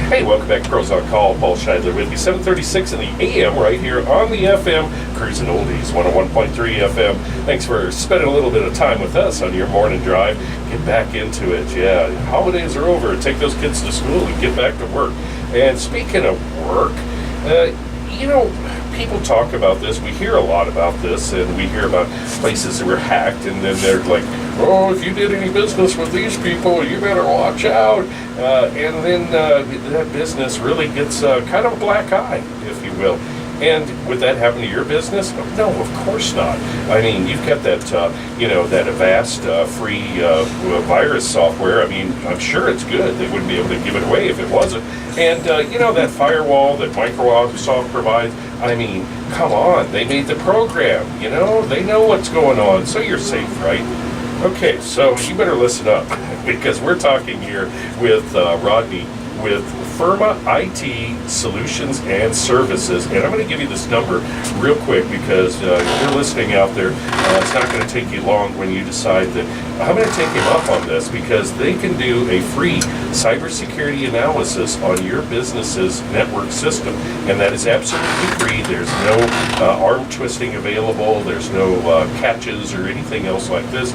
Hey, welcome back to Pros on Call. Paul Sheidler with you. 7:36 in the AM right here on the FM. Cruisin' Oldies, 101.3 FM. Thanks for spending a little bit of time with us on your morning drive. Get back into it. Yeah, holidays are over. Take those kids to school and get back to work. And speaking of work, people talk about this. We hear a lot about this, and we hear about places that were hacked, and then they're like, oh, if you did any business with these people, you better watch out. And then that business really gets kind of a black eye, if you will. And would that happen to your business? No, of course not. I mean, you've got that, that Avast free virus software. I mean, I'm sure it's good. They wouldn't be able to give it away if it wasn't. And, that firewall that Microsoft provides, I mean, come on. They made the program, They know what's going on, so you're safe, right? Okay, so you better listen up, because we're talking here with Rodney with Firma IT Solutions and Services, and I'm going to give you this number real quick because if you're listening out there, it's not going to take you long when you decide that I'm going to take him up on this, because they can do a free cybersecurity analysis on your business's network system, and that is absolutely free. There's no arm twisting available, there's no catches or anything else like this.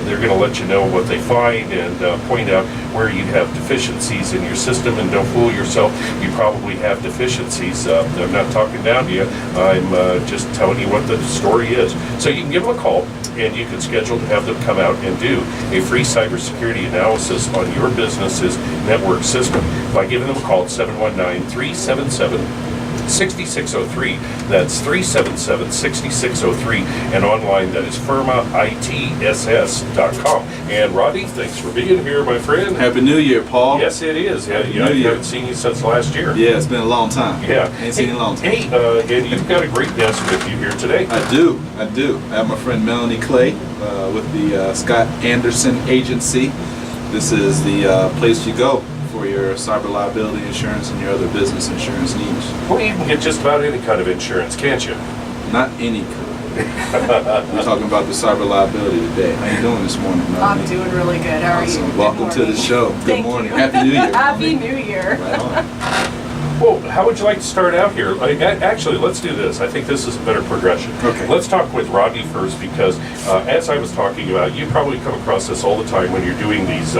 They're going to let you know what they find and point out where you have deficiencies in your system, and don't fool yourself, you probably have deficiencies. I'm not talking down to you, I'm just telling you what the story is. So you can give them a call, and you can schedule to have them come out and do a free cybersecurity analysis on your business's network system by giving them a call at 719-377-6603. That's 377-6603, and online that is firmaitss.com. And Rodney, thanks for being here, my friend. Happy New Year, Paul. Yes, it is. I haven't seen you since last year. Yeah, it's been a long time. Yeah. Ain't seen you in a long time. Hey, and you've got a great guest with you here today. I do. I have my friend Melanie with the Scott Anderson Agency. This is the place you go for your cyber-liability insurance and your other business insurance needs. Well, you can get just about any kind of insurance, can't you? Not any kind. We're talking about the cyber-liability today. How you doing this morning, Melanie? I'm doing really good. How are you? Welcome to the show. Good morning. You. Happy New Year. Happy New Year. Right on. Well, how would you like to start out here? Actually, let's do this. I think this is a better progression. Okay. Let's talk with Rodney first, because as I was talking about, you probably come across this all the time when you're doing these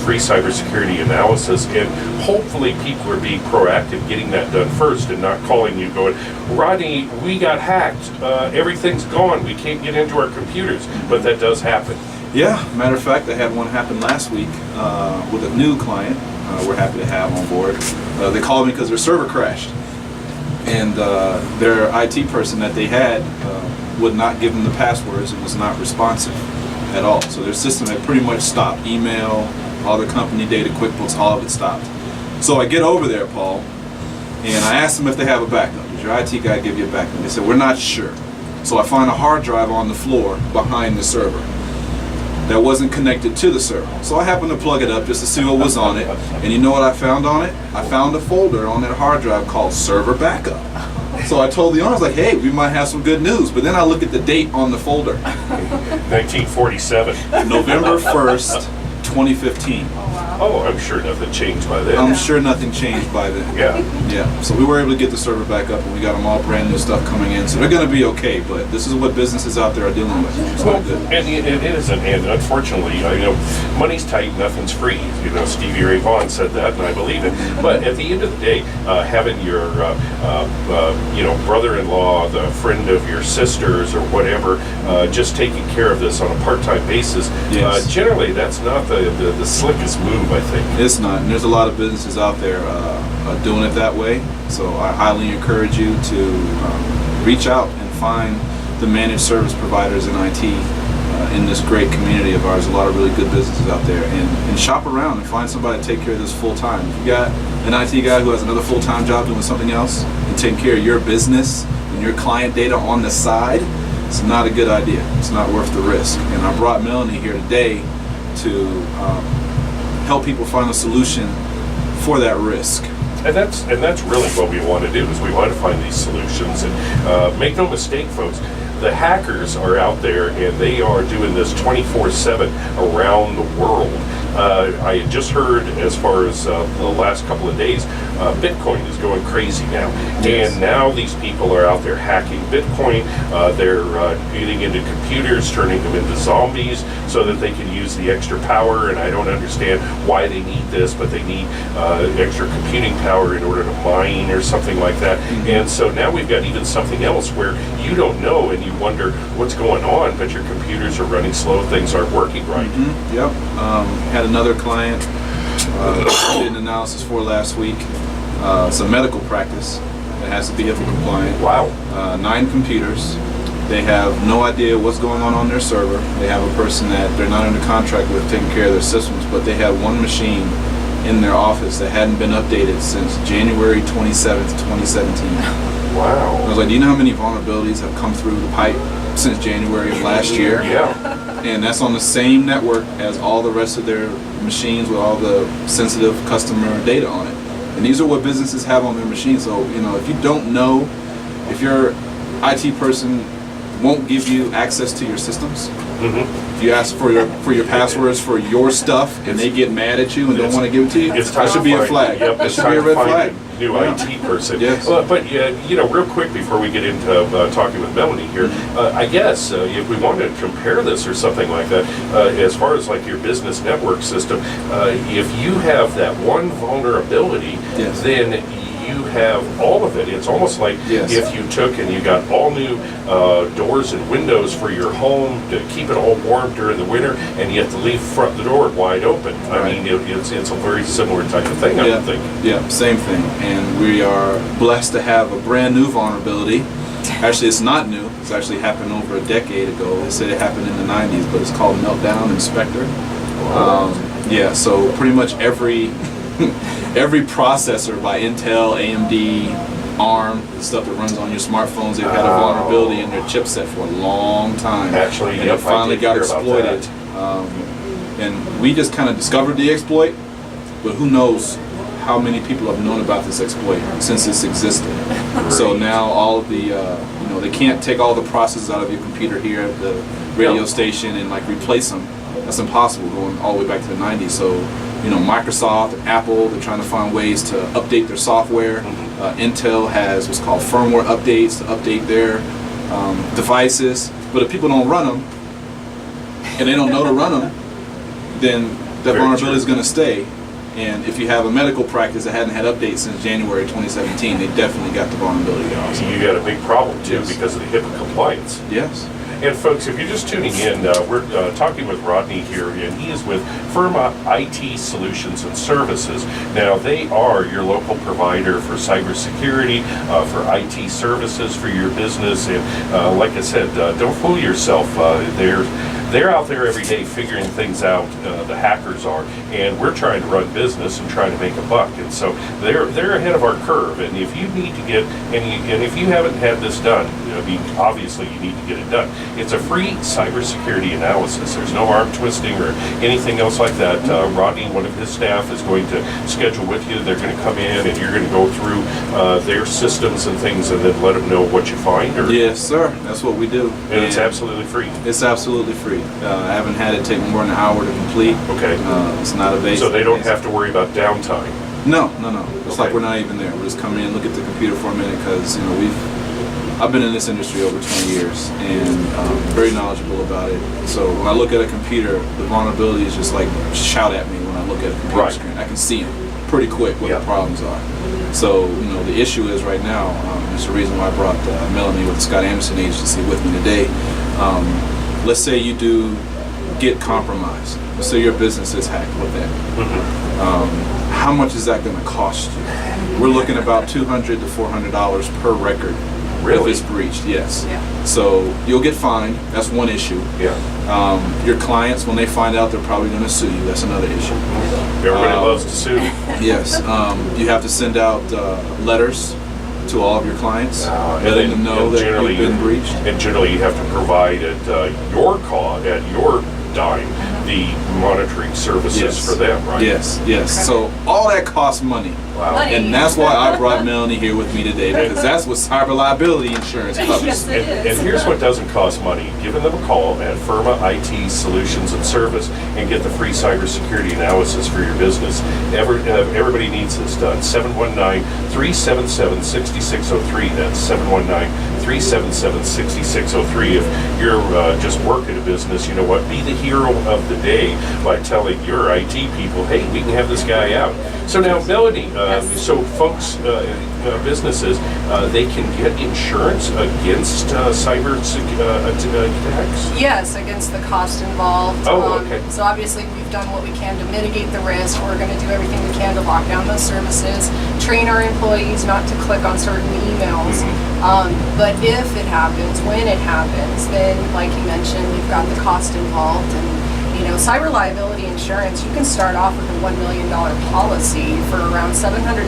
free cybersecurity analysis, and hopefully people are being proactive, getting that done first, and not calling you going, Rodney, we got hacked. Everything's gone. We can't get into our computers. But that does happen. Yeah, matter of fact, I had one happen last week with a new client we're happy to have on board. They called me because their server crashed, and their IT person that they had would not give them the passwords and was not responsive at all. So their system had pretty much stopped. Email, all their company data, QuickBooks, all of it stopped. So I get over there, Paul, and I asked them if they have a backup. Did your IT guy give you a backup? They said, we're not sure. So I find a hard drive on the floor behind the server that wasn't connected to the server. So I happened to plug it up just to see what was on it. And you know what I found on it? I found a folder on that hard drive called Server Backup. So I told the owner, I was like, hey, we might have some good news. But then I look at the date on the folder. 1947. November 1st, 2015. Oh, I'm sure nothing changed by then. I'm sure nothing changed by then. Yeah. Yeah. So we were able to get the server back up, and we got them all brand new stuff coming in. So they're going to be okay, but this is what businesses out there are dealing with. It's not good. And it isn't, and unfortunately, money's tight, nothing's free. Stevie Ray Vaughan said that, and I believe it. But at the end of the day, having your, brother-in-law, the friend of your sisters or whatever, just taking care of this on a part-time basis, yes. Generally, that's not the slickest move, I think. It's not, and there's a lot of businesses out there doing it that way. So I highly encourage you to reach out and find the managed service providers in IT in this great community of ours. A lot of really good businesses out there, and shop around and find somebody to take care of this full time. If you got an IT guy who has another full-time job doing something else and taking care of your business and your client data on the side, it's not a good idea. It's not worth the risk. And I brought Melanie here today to help people find a solution for that risk. And that's really what we want to do, is we want to find these solutions. And make no mistake, folks, the hackers are out there, and they are doing this 24/7 around the world. I had just heard, as far as the last couple of days, Bitcoin is going crazy now. Yes. And now these people are out there hacking Bitcoin. They're getting into computers, turning them into zombies so that they can use the extra power. And I don't understand why they need this, but they need extra computing power in order to mine or something like that. And so now we've got even something else where you don't know and you wonder what's going on, but your computers are running slow, things aren't working right. Yep. Had another client did an analysis for last week. It's a medical practice that has to be HIPAA compliant. Wow. 9 computers. They have no idea what's going on their server. They have a person that they're not under contract with taking care of their systems, but they have one machine in their office that hadn't been updated since January 27th, 2017. Wow. I was like, do you know how many vulnerabilities have come through the pipe since January of last year? Yeah. And that's on the same network as all the rest of their machines with all the sensitive customer data on it. And these are what businesses have on their machines. So, if you don't know, if your IT person won't give you access to your systems, if you ask for your passwords for your stuff and they get mad at you and don't want to give it to you, It's time that should to be a find- flag. Yep, That it's should time be a to red find flag. a new IT person. Yes. But real quick before we get into talking with Melanie here, I guess if we want to compare this or something like that, as far as like your business network system, if you have that one vulnerability, Yes. then you have all of it. It's almost like Yes. if you took and you got all new doors and windows for your home to keep it all warm during the winter, and you have to leave the door wide open. I Right. mean, it's a very similar type of thing, I would think. Yeah, same thing. And we are blessed to have a brand new vulnerability. Actually, it's not new. It's actually happened over a decade ago. They said it happened in the 90s, but it's called Meltdown Inspector. Yeah, so pretty much every every processor by Intel, AMD, ARM, the stuff that runs on your smartphones, they've had a vulnerability in their chipset for a long time. Actually, and yep, it finally I did got hear about exploited. And we just kind of discovered the exploit, but who knows how many people have known about this exploit since it's existed. So now all of the, they can't take all the processes out of your computer here at the radio station and like replace them. That's impossible going all the way back to the 90s. So, Microsoft and Apple, they're trying to find ways to update their software. Intel has what's called firmware updates to update their devices. But if people don't run them, and they don't know to run them, then that Very vulnerability true. is going to stay. And if you have a medical practice that hadn't had updates since January 2017, they definitely got the vulnerability also. You got a big problem too Yes. because of the HIPAA compliance. Yes. And folks, if you're just tuning in, we're talking with Rodney here, and he is with Firma IT Solutions and Services. Now, they are your local provider for cybersecurity, for IT services for your business, and like I said, don't fool yourself. They're out there every day figuring things out. The hackers are, and we're trying to run business and trying to make a buck. And so they're ahead of our curve. And if you need to get and if you haven't had this done, obviously you need to get it done. It's a free cybersecurity analysis. There's no arm twisting or anything else like that. Rodney, one of his staff, is going to schedule with you. They're going to come in and you're going to go through their systems and things, and then let them know what you find. Yes, sir. That's what we do. And it's absolutely free. It's absolutely free. I haven't had it take more than an hour to complete. Okay. It's not a basic. So they don't have to worry about downtime. No. It's like Okay. we're not even there. We'll just come in, look at the computer for a minute, because I've been in this industry over 20 years and very knowledgeable about it. So when I look at a computer, the vulnerabilities just like shout at me when I look at a computer Right. screen. I can see them pretty quick what Yeah. the problems are. So the issue is right now. It's the reason why I brought Melanie with the Scott Anderson Agency with me today. Let's say you do get compromised. Let's say your business is hacked with that. How much is that going to cost you? We're looking about $200 to $400 per record. Really? If it's breached, yes. Yeah. So you'll get fined. That's one issue. Yeah. Your clients, when they find out, they're probably going to sue you. That's another issue. Everybody loves to sue. Yes. You have to send out letters to all of your clients, letting them know that you've been breached. And generally, you have to provide at your dime the monitoring services Yes. for them, right? Yes, yes. Okay. So all that costs money. Wow. Money. And that's why I brought Melanie here with me today, because that's what cyber-liability insurance covers. Yes, it And is. here's what doesn't cost money. Giving them a call at Firma IT Solutions and Service and get the free cybersecurity analysis for your business. Everybody needs this done. 719-377-6603. That's 719-377-6603. If you're just working a business, you know what? Be the hero of the day by telling your IT people, hey, we can have this guy out. So now, Melanie, so folks, businesses, they can get insurance against cyber attacks? Yes, against the cost involved. Oh, okay. So obviously we've done what we can to mitigate the risk. We're going to do everything we can to lock down those services, train our employees not to click on certain emails. But if it happens, when it happens, then like you mentioned, you've got the cost involved. And cyber liability insurance, you can start off with a $1 million policy for around $750 a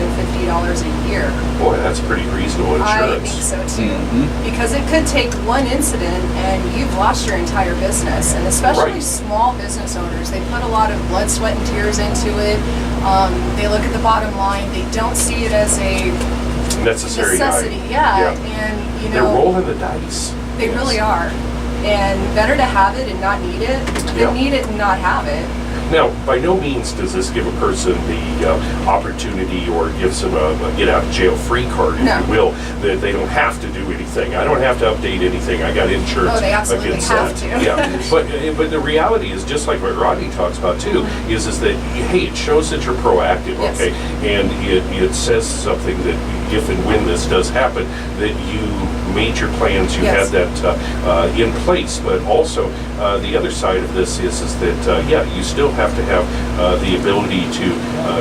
year. Boy, that's pretty reasonable I insurance. think so too. Because it could take one incident and you've lost your entire business. And especially Right. small business owners, they put a lot of blood, sweat, and tears into it. They look at the bottom line. They don't see it as a Necessary necessity. item. Yeah. And They're rolling the dice. they Yes. really are. And better to have it and not need it Yeah. than need it and not have it. Now, by no means does this give a person the opportunity or gives them a get-out-of-jail-free card, if No. you will, that they don't have to do anything. I don't have to update anything. I got insurance Oh, they absolutely against have that. to. Yeah, but the reality is, just like what Rodney talks about too, is that hey, it shows that you're proactive, Yes. okay, and it says something that if and when this does happen, that you made your plans, you Yes. had that in place. But also, the other side of this is that you still have to have the ability to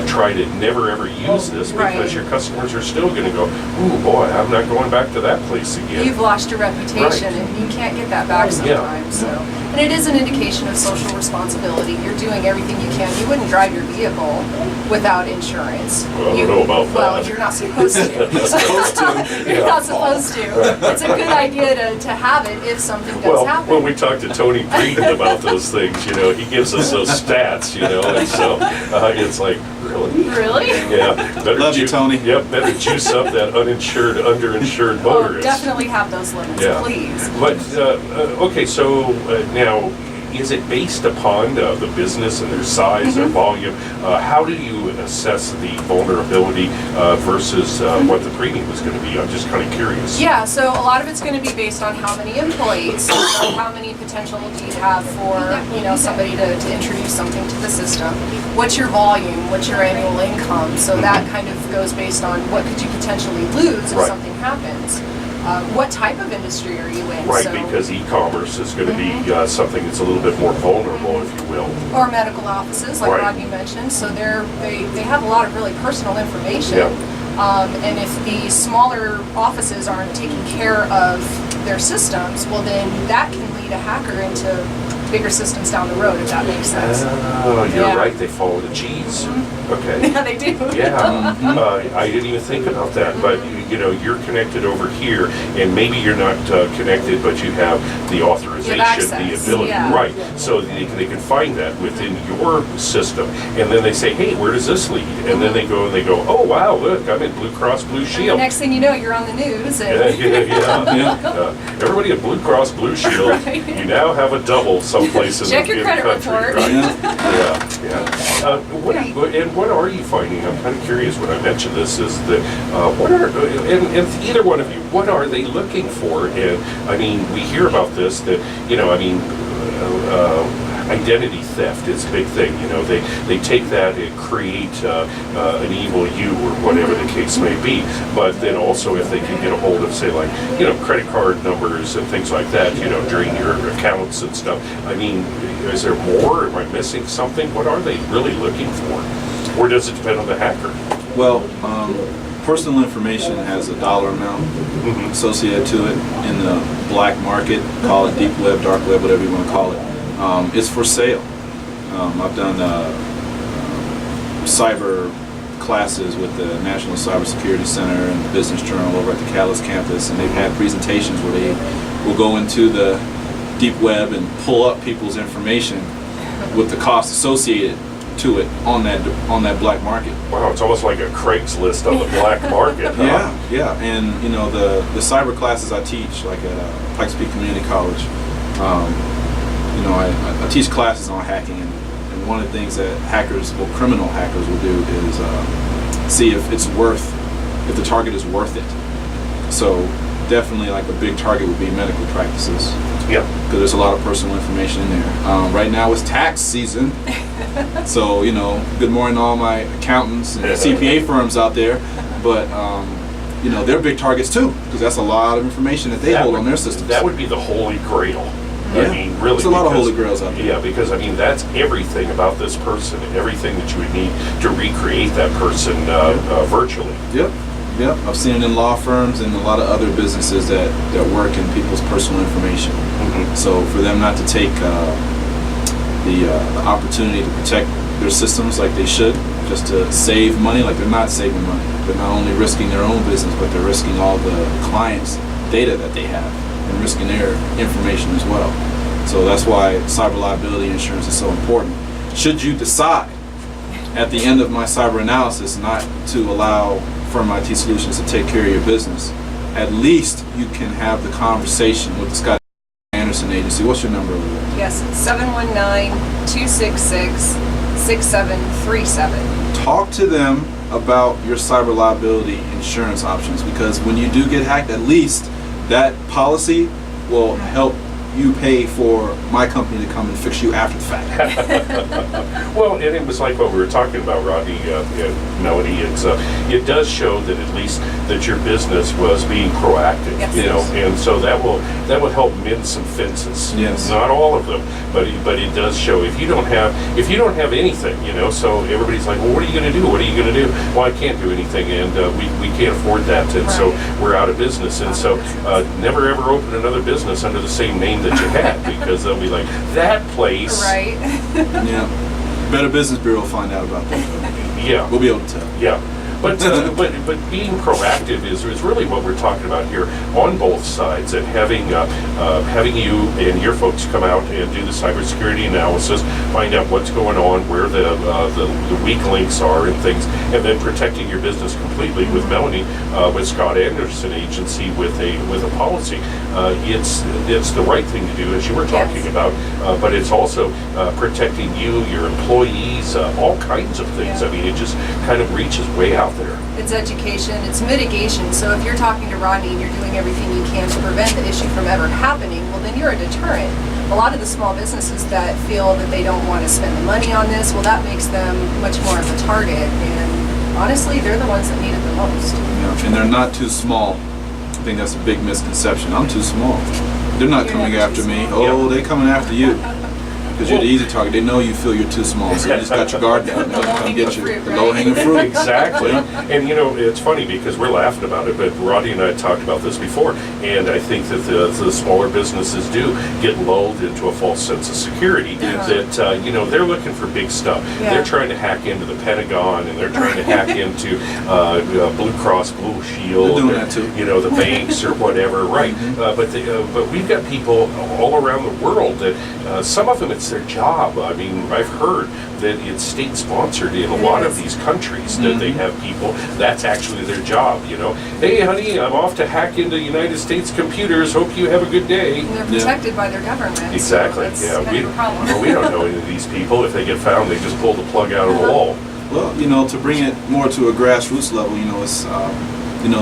try to never ever use this, because Right. your customers are still going to go, ooh boy, I'm not going back to that place again. You've lost your reputation Right. and you can't get that back sometimes. So, and it is an indication of social responsibility. You're doing everything you can. You wouldn't drive your vehicle without insurance. Well, I don't know about Well, that. you're not supposed to. Supposed to. You're not supposed to. It's a good idea to have it if something does Well, happen. when we talked to Tony Breeden about those things, he gives us those stats, and so it's like, really? Really? Yeah. Better Love you, Tony. Yep, better juice up that uninsured, underinsured Oh, motorist. definitely have those limits, Yeah. please. But, okay, so now, is it based upon the business and their size or volume? How do you assess the vulnerability versus what the premium is going to be? I'm just kind of curious. Yeah, so a lot of it's going to be based on how many employees, so how many potential do you have for somebody to introduce something to the system. What's your volume? What's your annual income? So that kind of goes based on what could you potentially lose if Right. something happens. What type of industry are you in? Right, So, because e-commerce is going to be something that's a little bit more vulnerable, if you will. or medical offices, like Right. Rodney mentioned. So they have a lot of really personal information. Yeah. And if the smaller offices aren't taking care of their systems, well then that can lead a hacker into bigger systems down the road, if that makes sense. Oh, you're Yeah. right, they follow the G's. Okay. Yeah, they do. Yeah, I didn't even think about that, but you're connected over here, and maybe you're not connected, but you have the authorization, the access, ability, yeah. right? So they can find that within your system, and then they say, hey, where does this lead? And then they go, oh wow, look, I'm in Blue Cross Blue And the Shield. next thing you know, you're on the news. Yeah, And everybody at Blue Cross Blue Shield, Right. you now have a double someplace in Check the, your in the credit country, report. right? Yeah. What are you finding? I'm kind of curious when I mention this. Is that what are and either one of you, what are they looking for? And I mean, we hear about this that identity theft is a big thing. They take that and create an evil you or whatever the case may be. But then also, if they can get a hold of, say, like credit card numbers and things like that, during your accounts and stuff. I mean, is there more? Am I missing something? What are they really looking for? Or does it depend on the hacker? Well, personal information has a dollar amount associated to it in the black market. Call it deep web, dark web, whatever you want to call it. It's for sale. I've done cyber classes with the National Cybersecurity Center and the Business Journal over at the Catalyst campus, and they've had presentations where they will go into the deep web and pull up people's information with the cost associated to it on that black market. Wow, it's almost like a Craigslist on the black market, huh? Yeah, and the cyber classes I teach, like at Pikes Peak Community College, I teach classes on hacking, and one of the things that criminal hackers will do is see if the target is worth it. So definitely, like, a big target would be medical practices. Yeah. Because there's a lot of personal information in there. Right now it's tax season, so good morning to all my accountants and CPA firms out there. But they're big targets too, because that's a lot of information that they hold on their systems. That would be the holy grail. Yeah. I mean, really. There's a lot of holy grails out there. Yeah, because that's everything about this person and everything that you would need to recreate that person virtually. Yep. I've seen it in law firms and a lot of other businesses that work in people's personal information. Mm-hmm. So for them not to take the opportunity to protect their systems like they should, just to save money, like they're not saving money. They're not only risking their own business, but they're risking all the clients' data that they have and risking their information as well. So that's why cyber-liability insurance is so important. Should you decide at the end of my cyber analysis not to allow Firma IT Solutions to take care of your business, at least you can have the conversation with the Scott Anderson agency. What's your number over there? Yes, 719-266-6737. Talk to them about your cyber liability insurance options, because when you do get hacked, at least that policy will help you pay for my company to come and fix you after the fact. Well, and it was like what we were talking about, Rodney and Melanie. It does show that at least that your business was being proactive, yes. And so that will help mend some fences. Yes. Not all of them, but it does show if you don't have anything, so everybody's like, well, what are you going to do? What are you going to do? Well, I can't do anything, and we can't afford that, and so we're out of business. And so never ever open another business under the same name that you had, because they'll be like, that place. Right. Yeah. Better Business Bureau will find out about that. Yeah. We'll be able to tell. Yeah. But being proactive is really what we're talking about here on both sides, and having you and your folks come out and do the cybersecurity analysis, find out what's going on, where the weak links are and things, and then protecting your business completely with Melanie, with Scott Anderson Agency with a policy. It's the right thing to do, as you were talking about, but it's also protecting you, your employees, all kinds of things. Yeah. I mean, it just kind of reaches way out there. It's education, it's mitigation. So if you're talking to Rodney and you're doing everything you can to prevent the issue from ever happening, well, then you're a deterrent. A lot of the small businesses that feel that they don't want to spend the money on this, well, that makes them much more of a target. And honestly, they're the ones that need it the most. Yeah. And they're not too small. I think that's a big misconception. I'm too small. They're not coming after me. Oh, they're coming after you. Because you're the easy target. They know you feel you're too small, so you just got your guard down. They'll come get you. The low-hanging fruit. Exactly. And it's funny because we're laughing about it, but Rodney and I talked about this before, and I think that the smaller businesses do get lulled into a false sense of security. That they're looking for big stuff. Yeah. They're trying to hack into the Pentagon, and they're trying to hack into Blue Cross Blue Shield. They're doing that too. The banks or whatever, right? But we've got people all around the world that some of them it's their job. I mean, I've heard that it's state sponsored in a lot of these countries that they have people. That's actually their job. Hey, honey, I'm off to hack into United States computers. Hope you have a good day. And they're protected by their government. Exactly. So that's kind of a problem. Well, we don't know any of these people. If they get found, they just pull the plug out of the wall. Well, to bring it more to a grassroots level, it's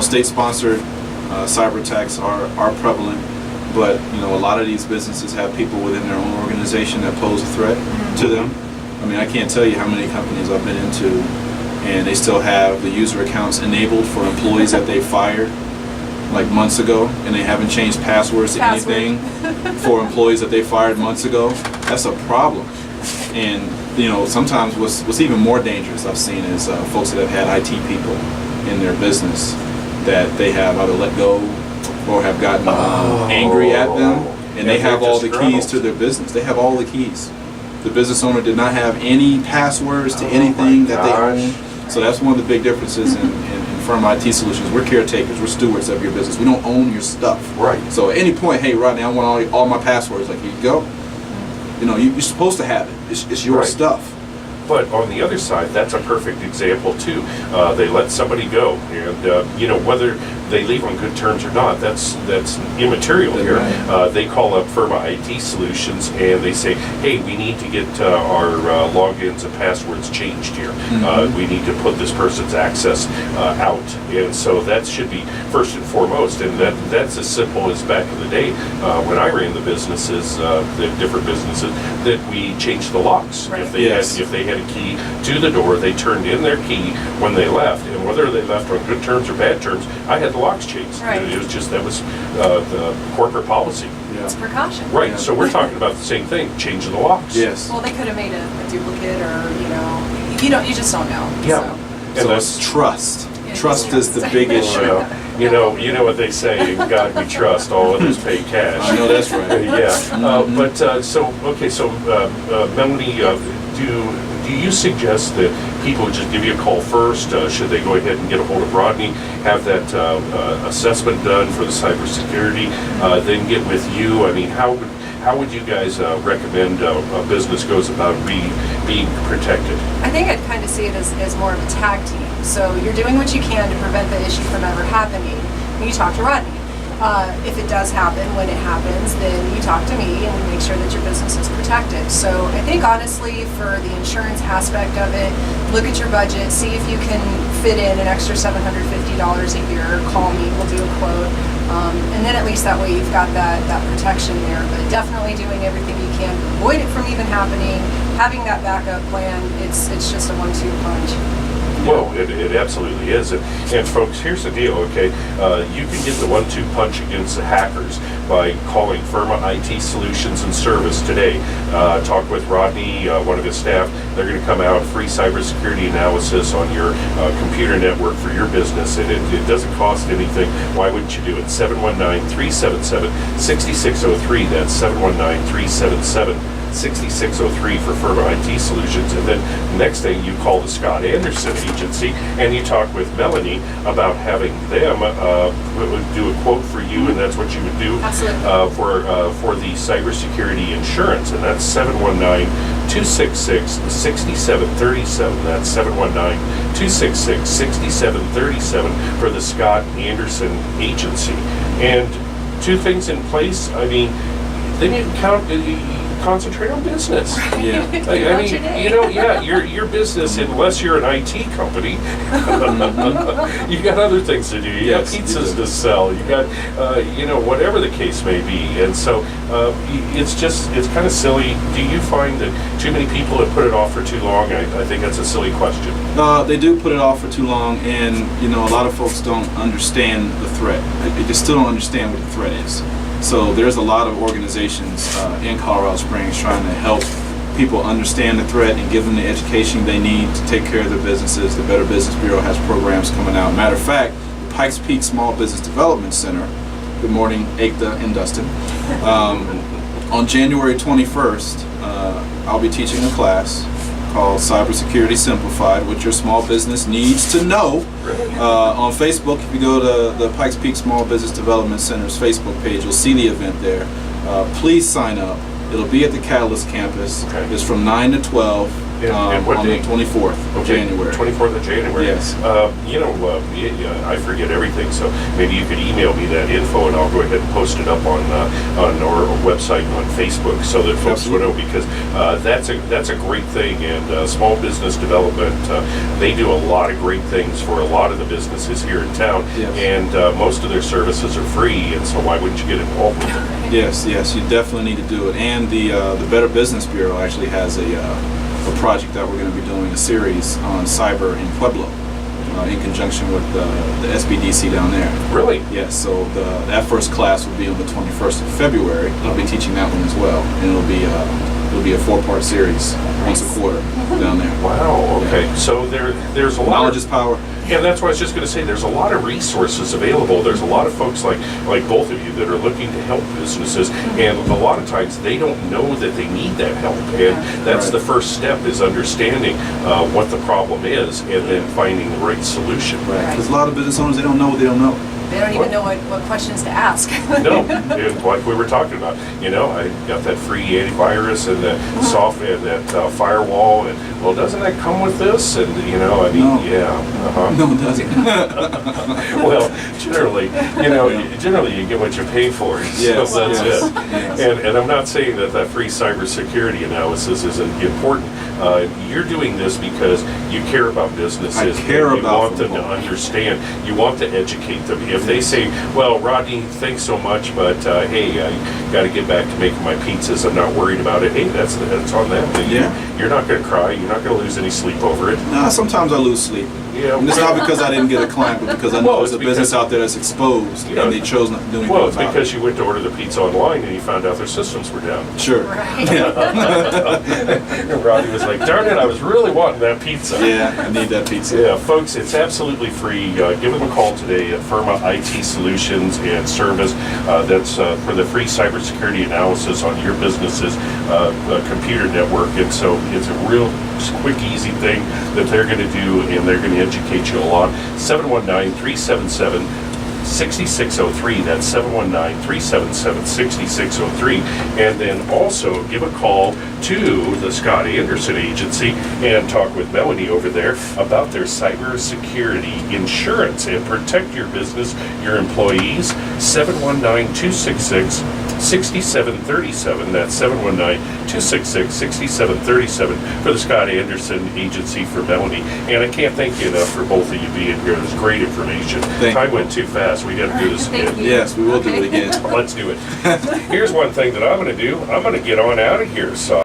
state-sponsored cyber attacks are prevalent. But a lot of these businesses have people within their own organization that pose a threat to them. I mean, I can't tell you how many companies I've been into, and they still have the user accounts enabled for employees that they fired like months ago, and they haven't changed passwords to anything for employees that they fired months ago. That's a problem. And sometimes what's even more dangerous I've seen is folks that have had IT people in their business that they have either let go or have gotten angry at them, and they have all the keys to their business. They have all the keys. The business owner did not have any passwords to anything that they own. So that's one of the big differences in Firma IT Solutions. We're caretakers. We're stewards of your business. We don't own your stuff. Right. So at any point, hey, Rodney, I want all my passwords. Like, here you go. You know, you're supposed to have it. It's your Right. stuff. But on the other side, that's a perfect example too. They let somebody go, and you know, whether they leave on good terms or not, that's immaterial here. Right. They call up Firma IT Solutions and they say, "Hey, we need to get our logins and passwords changed here. We need to put this person's access out." And so that should be first and foremost. And that's as simple as back in the day when I ran the businesses, the different businesses, that we changed the locks. Right. If they had a key to the door, they turned in their key when they left, and whether they left on good terms or bad terms, I had the locks changed. Right. It was just, that was the corporate policy. It's precaution. Right, Yeah. so we're talking about the same thing, changing the locks. Yes. Well, they could have made a duplicate, or you just don't know. Yeah. So. And So that's it's trust. Yeah, Trust trust. is the big issue. Well, you know what they say, in God we trust, all others pay cash. I know that's right. Yeah, so Melanie, do you suggest that people just give you a call first? Should they go ahead and get a hold of Rodney, have that assessment done for the cybersecurity, then get with you? I mean, how would you guys recommend a business goes about being protected? I think I'd kind of see it as more of a tag team. So you're doing what you can to prevent the issue from ever happening. You talk to Rodney. If it does happen, when it happens, then you talk to me and we make sure that your business is protected. So I think honestly, for the insurance aspect of it, look at your budget, see if you can fit in an extra $750 a year. Call me, we'll do a quote. And then at least that way you've got that protection there. But definitely doing everything you can to avoid it from even happening. Having that backup plan, it's just a 1-2 punch. Well, it absolutely is. And folks, here's the deal, okay? You can get the 1-2 punch against the hackers by calling Firma IT Solutions and Service today. Talk with Rodney, one of his staff. They're going to come out, free cybersecurity analysis on your computer network for your business, and it doesn't cost anything. Why wouldn't you do it? 719-377-6603. That's 719-377-6603 for Firma IT Solutions. And then next thing, you call the Scott Anderson Agency and you talk with Melanie about having them do a quote for you, and that's what you would do. Absolutely. For the Cybersecurity Insurance, and that's 719-266-6737. That's 719-266-6737 for the Scott Anderson Agency. And two things in place, I mean, then you concentrate on business. Yeah. I mean, your business, unless you're an IT company, you got other things to do. You Yes, got you pizzas do. to sell. You got, whatever the case may be. And so it's kind of silly. Do you find that too many people have put it off for too long? I think that's a silly question. They do put it off for too long, and a lot of folks don't understand the threat. They still don't understand what the threat is. So there's a lot of organizations in Colorado Springs trying to help people understand the threat and give them the education they need to take care of their businesses. The Better Business Bureau has programs coming out. Matter of fact, the Pikes Peak Small Business Development Center, good morning, Ekta and Dustin, on January 21st, I'll be teaching a class called Cybersecurity Simplified, what your small business needs to know. On Facebook, if you go to the Pikes Peak Small Business Development Center's Facebook page, you'll see the event there. Please sign up. It'll be at the Catalyst campus. Okay. It's from 9 to 12 And what on day? the 24th of January. 24th of January. Yes. I forget everything, so maybe you could email me that info, and I'll go ahead and post it up on our website and on Facebook, so that folks will know, because that's a great thing. And small business development, they do a lot of great things for a lot of the businesses here in town, Yes. and most of their services are free. And so why wouldn't you get involved with it? Yes, you definitely need to do it. And the Better Business Bureau actually has a project that we're going to be doing, a series on cyber in Pueblo, in conjunction with the SBDC down there. Really? Yes, so that first class will be on the 21st of February. I'll be teaching that one as well, and it'll be a 4-part series, once a quarter, down there. Wow. Okay. So there's a lot. Knowledge is power. Yeah, that's what I was just going to say. There's a lot of resources available. There's a lot of folks like both of you that are looking to help businesses, and a lot of times they don't know that they need that help. And that's Right. the first step, is understanding what the problem is, and then finding the right solution. Right. Because a lot of business owners, they don't know what they don't know. They don't even know what questions to ask. No, and like we were talking about, I got that free antivirus and that software, that firewall, and well, doesn't that come with this? And No. yeah, No, it doesn't. well, generally, generally you get what you pay for. Yes, so that's yes, it. yes. And I'm not saying that free cybersecurity analysis isn't important. You're doing this because you care about businesses. I care and you about want them to them. understand. You want to educate them. If they say, "Well, Rodney, thanks so much, but hey, I got to get back to making my pizzas. I'm not worried about it." Hey, that's on them. Yeah. You're not going to cry. You're not going to lose any sleep over it. Nah, sometimes I lose sleep. Yeah. And it's not because I didn't get a client, but because I know Well, there's a it's business because- out there that's exposed, Yeah. and they chose not to do anything Well, it's about because it. you went to order the pizza online and you found out their systems were down. Sure. Right. And Rodney was like, "Darn it, I was really wanting that pizza." Yeah, I need that pizza. Yeah, folks, it's absolutely free. Give them a call today at Firma IT Solutions and Service. That's for the free cybersecurity analysis on your business's computer network. And so it's a real quick, easy thing that they're going to do, and they're going to educate you a lot. 719-377-6603. That's 719-377-6603. And then also give a call to the Scott Anderson Agency and talk with Melanie over there about their cybersecurity insurance and protect your business, your employees. 719-266-6737. That's 719-266-6737 for the Scott Anderson Agency for Melanie. And I can't thank you enough for both of you being here. It was great information. Thank Time you. went too fast. We got to do this Thank again. you. Yes, we will do it Okay. again. Let's do it. Here's one thing that I'm going to do. I'm going to get on out of here. So